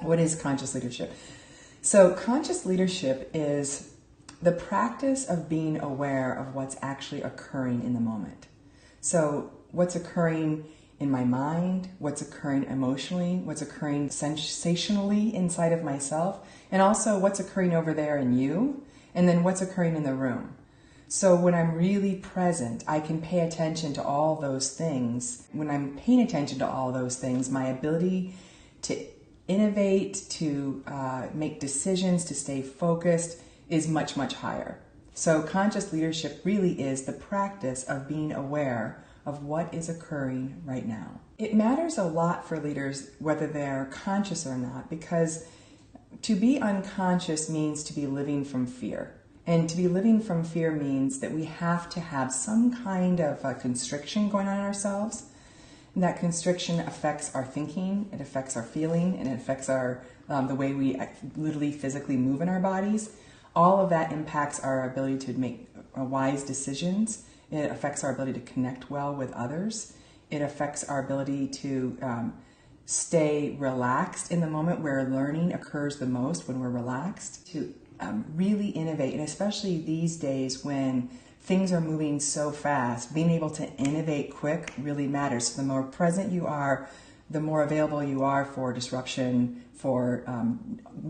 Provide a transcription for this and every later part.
What is conscious leadership? So conscious leadership is the practice of being aware of what's actually occurring in the moment. So what's occurring in my mind, what's occurring emotionally, what's occurring sensationally inside of myself, and also what's occurring over there in you, and then what's occurring in the room. So when I'm really present, I can pay attention to all those things. When I'm paying attention to all those things, my ability to innovate, to make decisions, to stay focused is much, much higher. So conscious leadership really is the practice of being aware of what is occurring right now. It matters a lot for leaders whether they're conscious or not, because to be unconscious means to be living from fear. And to be living from fear means that we have to have some kind of a constriction going on in ourselves. And that constriction affects our thinking, it affects our feeling, and it affects our the way we literally physically move in our bodies. All of that impacts our ability to make wise decisions. It affects our ability to connect well with others. It affects our ability to stay relaxed in the moment, where learning occurs the most when we're relaxed, to really innovate. And especially these days when things are moving so fast, being able to innovate quick really matters. So the more present you are, the more available you are for disruption, for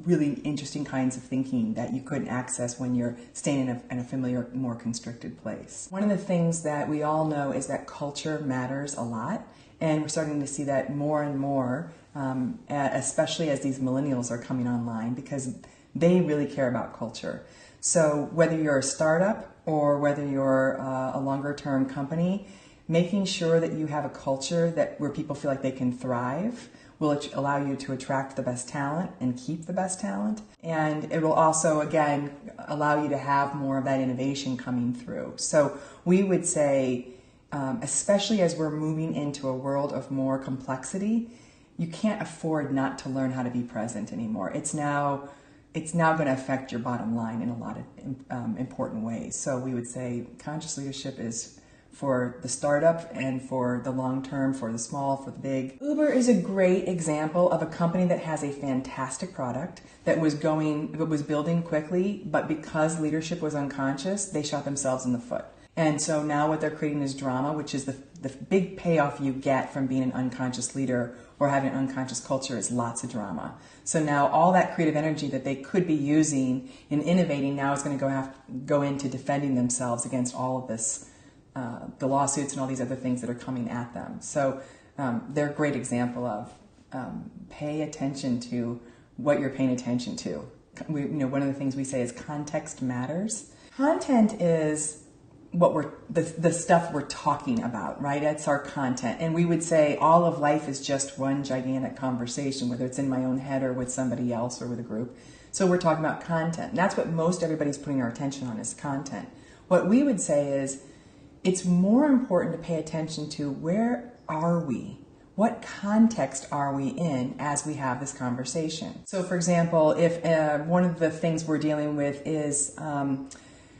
really interesting kinds of thinking that you couldn't access when you're staying in a familiar, more constricted place. One of the things that we all know is that culture matters a lot, and we're starting to see that more and more, especially as these millennials are coming online, because they really care about culture. So whether you're a startup or whether you're a longer-term company, making sure that you have a culture where people feel like they can thrive will allow you to attract the best talent and keep the best talent. And it will also, again, allow you to have more of that innovation coming through. So we would say, especially as we're moving into a world of more complexity, you can't afford not to learn how to be present anymore. It's now going to affect your bottom line in a lot of important ways. So we would say conscious leadership is for the startup and for the long term, for the small, for the big. Uber is a great example of a company that has a fantastic product that was building quickly, but because leadership was unconscious, they shot themselves in the foot. And so now what they're creating is drama, which is the big payoff you get from being an unconscious leader or having an unconscious culture is lots of drama. So now all that creative energy that they could be using in innovating now is going to go into defending themselves against all of this, the lawsuits and all these other things that are coming at them. So they're a great example of pay attention to what you're paying attention to. One of the things we say is context matters. Content is the stuff we're talking about, right? That's our content. And we would say all of life is just one gigantic conversation, whether it's in my own head or with somebody else or with a group. So we're talking about content. And that's what most everybody's putting our attention on, is content. What we would say is it's more important to pay attention to where are we? What context are we in as we have this conversation? So for example, if one of the things we're dealing with is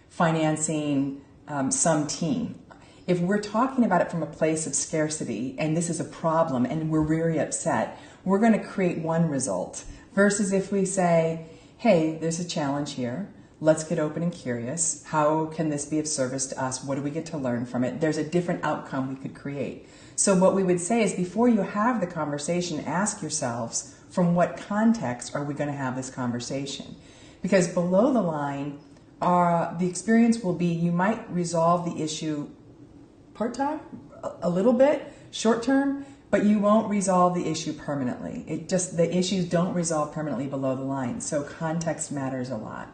financing some team. If we're talking about it from a place of scarcity and this is a problem and we're very upset, we're going to create one result. Versus if we say, hey, there's a challenge here. Let's get open and curious. How can this be of service to us? What do we get to learn from it? There's a different outcome we could create. So what we would say is before you have the conversation, ask yourselves, from what context are we going to have this conversation? Because below the line, the experience will be you might resolve the issue part-time, a little bit, short-term, but you won't resolve the issue permanently. The issues don't resolve permanently below the line. So context matters a lot.